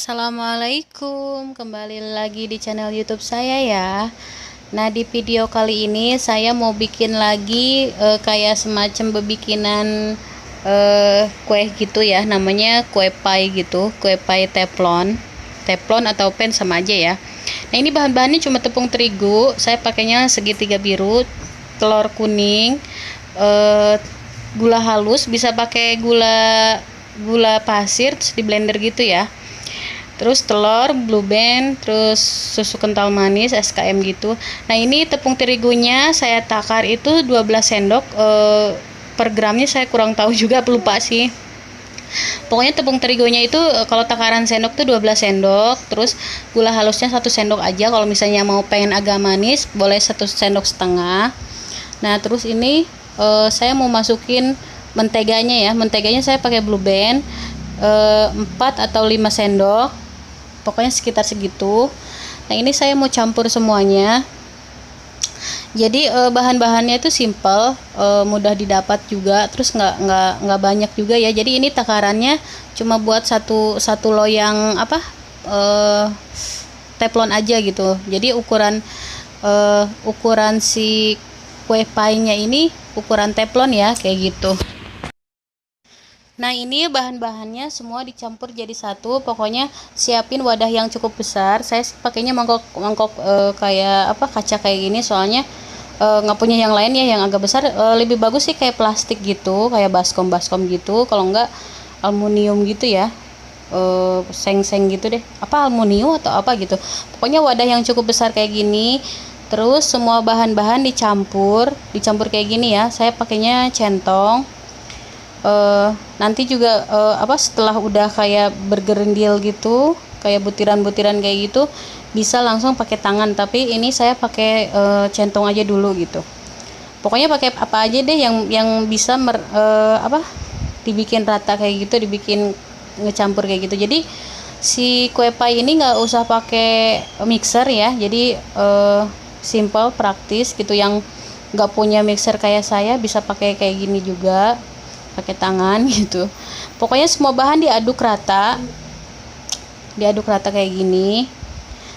Assalamualaikum, kembali lagi di channel YouTube saya ya. Nah, di video kali ini saya mau bikin lagi kayak semacam bebikinan kue gitu ya, namanya kue pie gitu, kue pie teflon. Teflon atau pen sama aja ya. Nah, ini bahan-bahannya cuma tepung terigu, saya pakainya segitiga biru, telur kuning, gula halus, bisa pakai gula pasir terus di blender gitu ya. Terus telur, blue band, terus susu kental manis, SKM gitu. Nah, ini tepung terigunya saya takar itu 12 sendok per gramnya, saya kurang tahu juga, lupa sih. Pokoknya tepung terigunya itu kalau takaran sendok tuh 12 sendok, terus gula halusnya 1 sendok aja. Kalau misalnya mau pengen agak manis, boleh 1 sendok setengah. Nah, terus ini saya mau masukin menteganya ya. Menteganya saya pakai blue band 4 atau 5 sendok. Pokoknya sekitar segitu. Nah, ini saya mau campur semuanya. Jadi bahan-bahannya itu simple, mudah didapat juga, terus nggak banyak juga ya. Jadi ini takarannya cuma buat satu loyang teflon aja gitu. Jadi ukuran si kue pie-nya ini ukuran teflon ya, kayak gitu. Nah, ini bahan-bahannya semua dicampur jadi satu. Pokoknya siapin wadah yang cukup besar. Saya pakainya mangkok kayak kaca kayak gini, soalnya nggak punya yang lain ya yang agak besar. Lebih bagus sih kayak plastik gitu, kayak baskom gitu. Kalau nggak aluminium gitu ya, seng-seng gitu deh. Apa aluminium atau apa gitu. Pokoknya wadah yang cukup besar kayak gini. Terus semua bahan-bahan dicampur kayak gini ya. Saya pakainya centong. Nanti juga setelah udah kayak bergerendil gitu, kayak butiran-butiran kayak gitu, bisa langsung pakai tangan, tapi ini saya pakai centong aja dulu gitu. Pokoknya pakai apa aja deh yang bisa dibikin rata kayak gitu, dibikin ngecampur kayak gitu. Jadi si kue pie ini nggak usah pakai mixer ya, jadi simple, praktis gitu. Yang nggak punya mixer kayak saya bisa pakai kayak gini juga, pakai tangan gitu. Pokoknya semua bahan diaduk rata kayak gini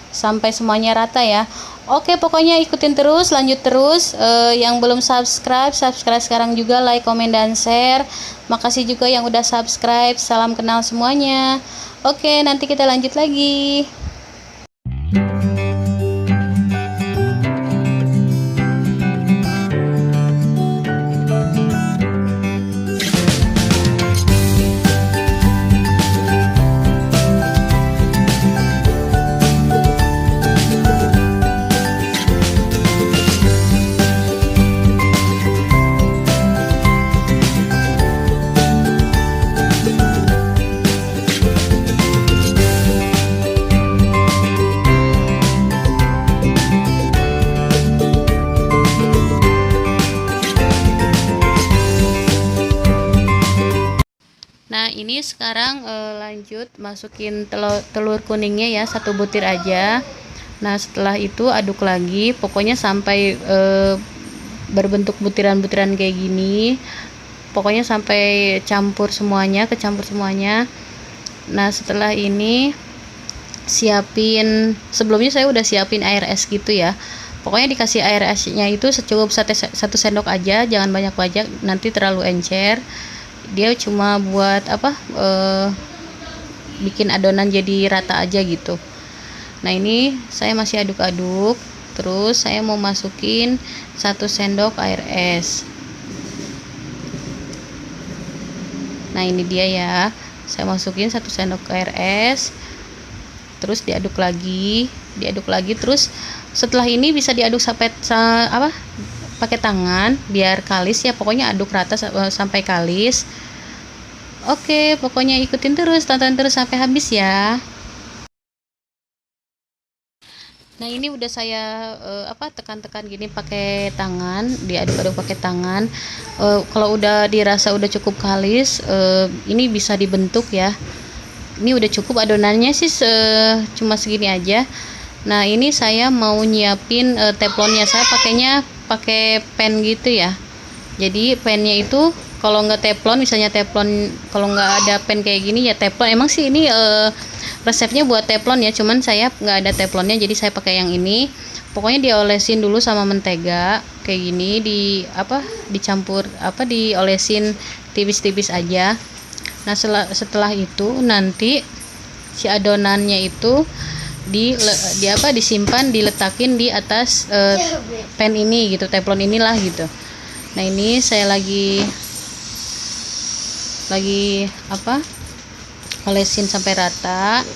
sampai semuanya rata ya. Oke, pokoknya ikutin terus, lanjut terus. Yang belum subscribe sekarang juga, like, komen, dan share. Makasih juga yang udah subscribe. Salam kenal semuanya. Oke, nanti kita lanjut lagi. Nah, ini sekarang lanjut masukin telur kuningnya ya, 1 butir aja. Nah, setelah itu aduk lagi, pokoknya sampai berbentuk butiran-butiran kayak gini. Pokoknya sampai kecampur semuanya. Nah, setelah ini sebelumnya saya udah siapin air es gitu ya. Pokoknya dikasih air esnya itu secukup 1 sendok aja, jangan banyak-banyak, nanti terlalu encer. Dia cuma buat bikin adonan jadi rata aja gitu. Nah, ini saya masih aduk-aduk, terus saya mau masukin 1 sendok air es. Nah, ini dia ya, saya masukin 1 sendok air es, terus diaduk lagi. Terus setelah ini bisa diaduk sampai pakai tangan biar kalis ya. Pokoknya aduk rata sampai kalis. Oke, pokoknya ikutin terus, tonton terus sampai habis ya. Nah, ini udah saya tekan-tekan gini pakai tangan, diaduk-aduk pakai tangan. Kalau udah dirasa udah cukup kalis, ini bisa dibentuk ya. Ini udah cukup adonannya sih, cuma segini aja. Nah, ini saya mau nyiapin teflonnya. Saya pakainya pakai pen gitu ya. Jadi pennya itu kalau nggak teflon, misalnya teflon, kalau nggak ada pan kayak gini ya teflon. Emang sih ini resepnya buat teflon ya, cuman saya nggak ada teflonnya, jadi saya pakai yang ini. Pokoknya diolesin dulu sama mentega kayak gini, dicampur diolesin tipis-tipis aja. Nah setelah itu nanti si adonannya itu disimpan, diletakin di atas pan ini gitu, teflon inilah gitu. Nah ini saya lagi olesin sampai rata.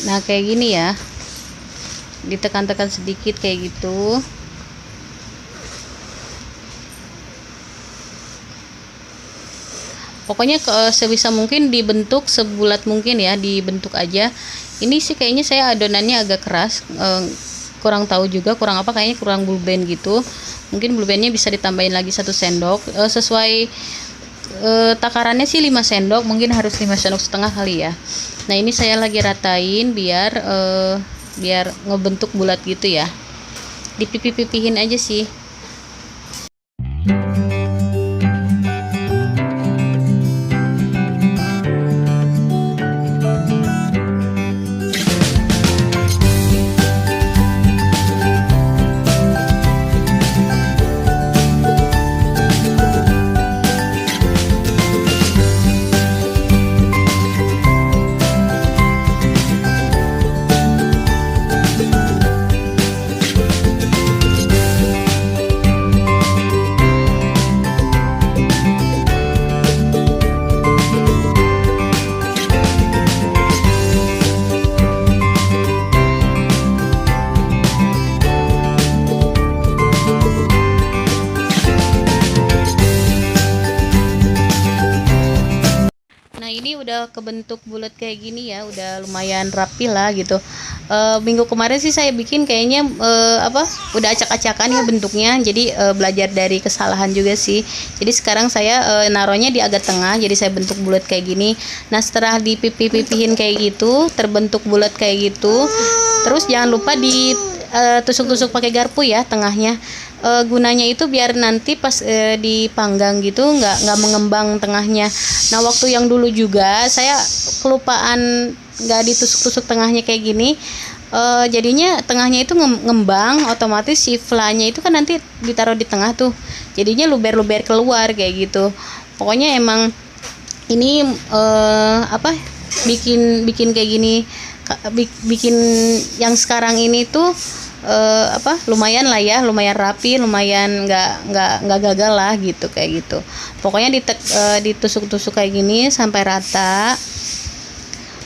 Nah kayak gini ya, ditekan-tekan sedikit kayak gitu. Pokoknya sebisa mungkin dibentuk sebulat mungkin ya, dibentuk aja. Ini sih kayaknya saya adonannya agak keras, kurang tahu juga kurang apa, kayaknya kurang blue band gitu. Mungkin blue bandnya bisa ditambahin lagi 1 sendok, sesuai takarannya sih 5 sendok, mungkin harus 5 sendok setengah kali ya. Nah ini saya lagi ratain biar ngebentuk bulat gitu ya, dipipih-pipihin aja sih. Nah ini udah kebentuk bulat kayak gini ya, udah lumayan rapi lah gitu. Minggu kemarin sih saya bikin kayaknya udah acak-acakan ya bentuknya, jadi belajar dari kesalahan juga sih. Jadi sekarang saya naruhnya di agak tengah, jadi saya bentuk bulat kayak gini. Nah setelah dipipih-pipihin kayak gitu, terbentuk bulat kayak gitu, terus jangan lupa ditusuk-tusuk pakai garpu ya tengahnya. Gunanya itu biar nanti pas dipanggang gitu nggak mengembang tengahnya. Nah waktu yang dulu juga saya kelupaan nggak ditusuk-tusuk tengahnya kayak gini, jadinya tengahnya itu ngembang, otomatis si flanya itu kan nanti ditaruh di tengah tuh, jadinya luber-luber keluar kayak gitu. Pokoknya emang ini bikin kayak gini, bikin yang sekarang ini tuh lumayan lah ya, lumayan rapi, lumayan nggak gagal lah gitu kayak gitu. Pokoknya ditusuk-tusuk kayak gini sampai rata.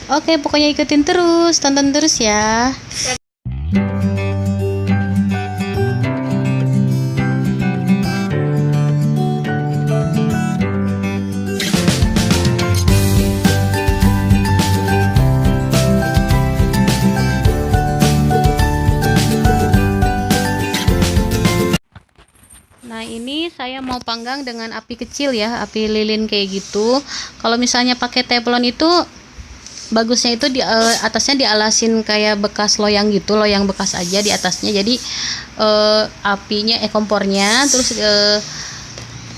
Oke, pokoknya ikutin terus, tonton terus ya. Nah ini saya mau panggang dengan api kecil ya, api lilin kayak gitu. Kalau misalnya pakai teflon itu bagusnya itu atasnya dialasin kayak bekas loyang gitu, loyang bekas aja di atasnya. Jadi apinya kompornya terus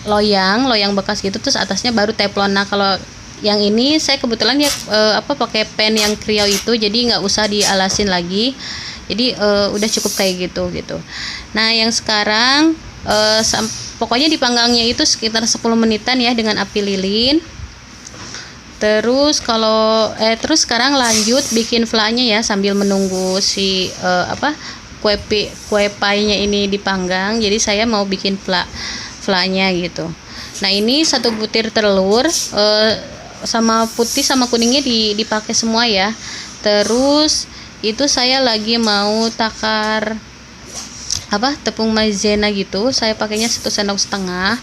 loyang bekas gitu, terus atasnya baru teflon. Nah kalau yang ini saya kebetulan ya pakai pan yang Creo itu, jadi nggak usah dialasin lagi. Jadi udah cukup kayak gitu. Nah yang sekarang pokoknya dipanggangnya itu sekitar 10 menitan ya dengan api lilin. Terus terus sekarang lanjut bikin flanya ya, sambil menunggu si kue pie-nya ini dipanggang. Jadi saya mau bikin flanya gitu. Nah ini 1 butir telur, sama putih sama kuningnya dipakai semua ya. Terus itu saya lagi mau takar tepung maizena gitu. Saya pakainya 1,5 sendok,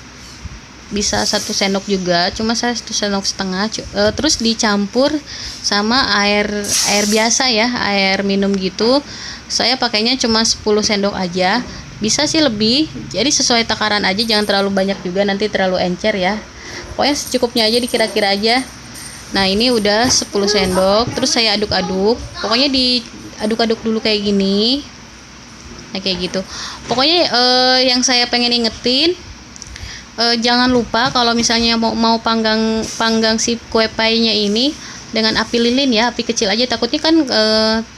bisa 1 sendok juga, cuma saya 1,5 sendok. Terus dicampur sama air biasa ya, air minum gitu. Saya pakainya cuma 10 sendok aja, bisa sih lebih, jadi sesuai takaran aja, jangan terlalu banyak juga nanti terlalu encer ya. Pokoknya secukupnya aja, dikira-kira aja. Nah ini udah 10 sendok, terus saya aduk-aduk, pokoknya diaduk-aduk dulu kayak gini. Nah kayak gitu, pokoknya yang saya pengen ingetin, jangan lupa kalau misalnya mau panggang si kue painya ini dengan api lilin ya, api kecil aja, takutnya kan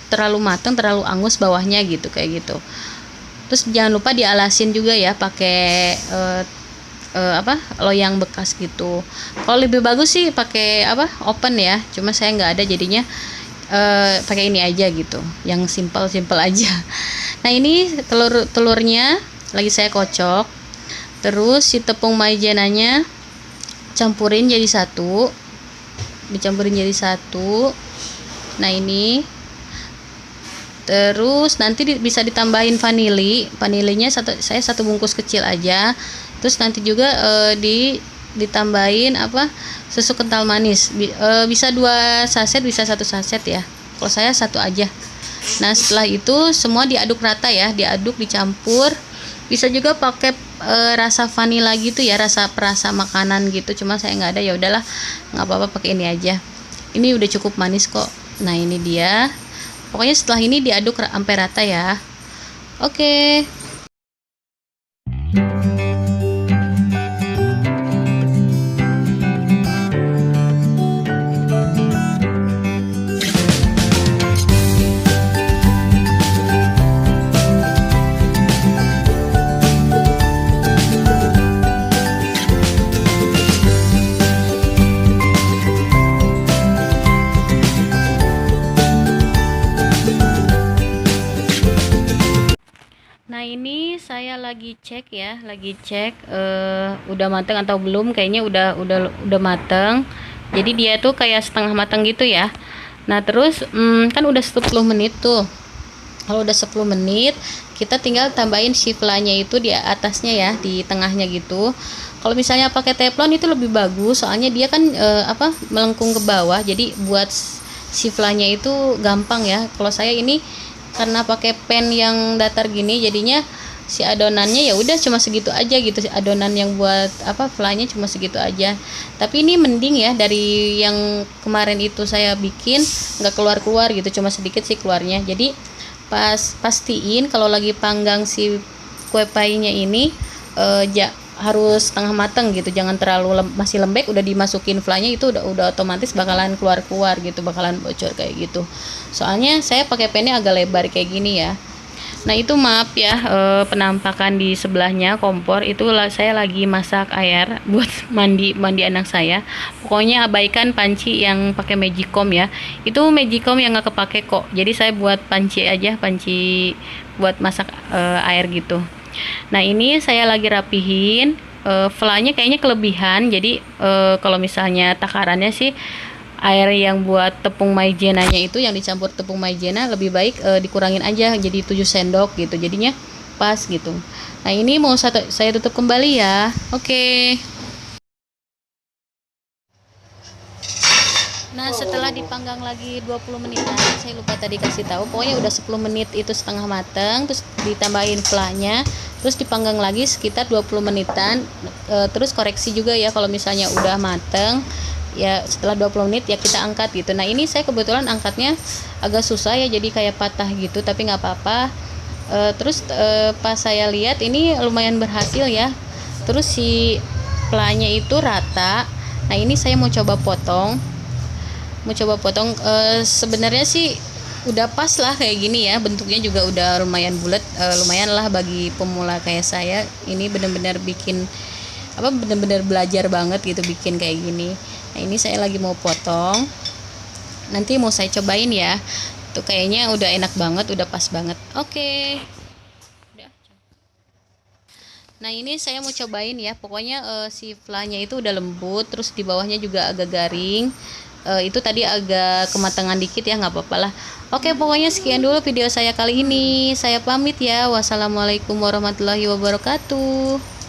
terlalu matang, terlalu angus bawahnya gitu, kayak gitu. Terus jangan lupa dialasin juga ya pakai loyang bekas gitu. Kalau lebih bagus sih pakai open ya, cuma saya nggak ada jadinya pakai ini aja gitu, yang simple aja. Nah ini telurnya lagi saya kocok, terus si tepung maijenanya campurin jadi satu, dicampurin jadi satu. Nah ini terus nanti bisa ditambahin vanilinya saya satu bungkus kecil aja. Terus nanti juga ditambahin susu kental manis, bisa 2 saset, bisa 1 saset ya, kalau saya 1 aja. Nah setelah itu semua diaduk rata ya, diaduk dicampur. Bisa juga pakai rasa vanila gitu ya, rasa perasa makanan gitu, cuma saya nggak ada, ya udahlah nggak apa-apa pakai ini aja. Ini udah cukup manis kok. Nah ini dia, pokoknya setelah ini diaduk sampai rata ya. Oke. Nah ini saya lagi cek ya, udah mateng atau belum. Kayaknya udah mateng. Jadi dia tuh kayak setengah mateng gitu ya. Nah terus kan udah 10 menit tuh. Kalau udah 10 menit kita tinggal tambahin si flanya itu di atasnya ya, di tengahnya gitu. Kalau misalnya pakai teflon itu lebih bagus, soalnya dia kan melengkung ke bawah, jadi buat si flanya itu gampang ya. Kalau saya ini karena pakai pan yang datar gini, jadinya si adonannya ya udah cuma segitu aja gitu. Si adonan yang buat flanya cuma segitu aja. Tapi ini mending ya dari yang kemarin itu saya bikin nggak keluar gitu, cuma sedikit sih keluarnya. Jadi pastiin kalau lagi panggang si kue painya ini harus setengah mateng gitu, jangan terlalu masih lembek udah dimasukin flanya, itu udah otomatis bakalan keluar gitu, bakalan bocor kayak gitu. Soalnya saya pakai pennya agak lebar kayak gini ya. Nah itu maaf ya, penampakan di sebelahnya kompor itu saya lagi masak air buat mandi anak saya. Pokoknya abaikan panci yang pakai magicom ya, itu magicom yang nggak kepake kok. Jadi saya buat panci aja, panci buat masak air gitu. Nah ini saya lagi rapihin, flanya kayaknya kelebihan. Jadi kalau misalnya takarannya sih air yang buat tepung maijenanya itu, yang dicampur tepung maijena, lebih baik dikurangin aja jadi 7 sendok gitu, jadinya pas gitu. Nah ini mau saya tutup kembali ya. Oke. Nah setelah dipanggang lagi 20 menitan, saya lupa tadi kasih tahu, pokoknya udah 10 menit itu setengah mateng, terus ditambahin flanya, terus dipanggang lagi sekitar 20 menitan. Terus koreksi juga ya kalau misalnya udah mateng ya, setelah 20 menit ya kita angkat gitu. Nah ini saya kebetulan angkatnya agak susah ya, jadi kayak patah gitu, tapi nggak apa-apa. Terus pas saya lihat ini lumayan berhasil ya, terus si flanya itu rata. Nah ini saya mau coba potong, sebenarnya sih udah pas lah kayak gini ya, bentuknya juga udah lumayan bulat, lumayan lah bagi pemula kayak saya. Ini bener-bener bikin bener-bener belajar banget gitu bikin kayak gini. Nah ini saya lagi mau potong, nanti mau saya cobain ya. Tuh kayaknya udah enak banget, udah pas banget. Oke. Nah ini saya mau cobain ya, pokoknya si flanya itu udah lembut, terus di bawahnya juga agak garing. Itu tadi agak kematangan dikit ya, nggak apa-apa lah. Oke, pokoknya sekian dulu video saya kali ini. Saya pamit ya. Wassalamualaikum warahmatullahi wabarakatuh.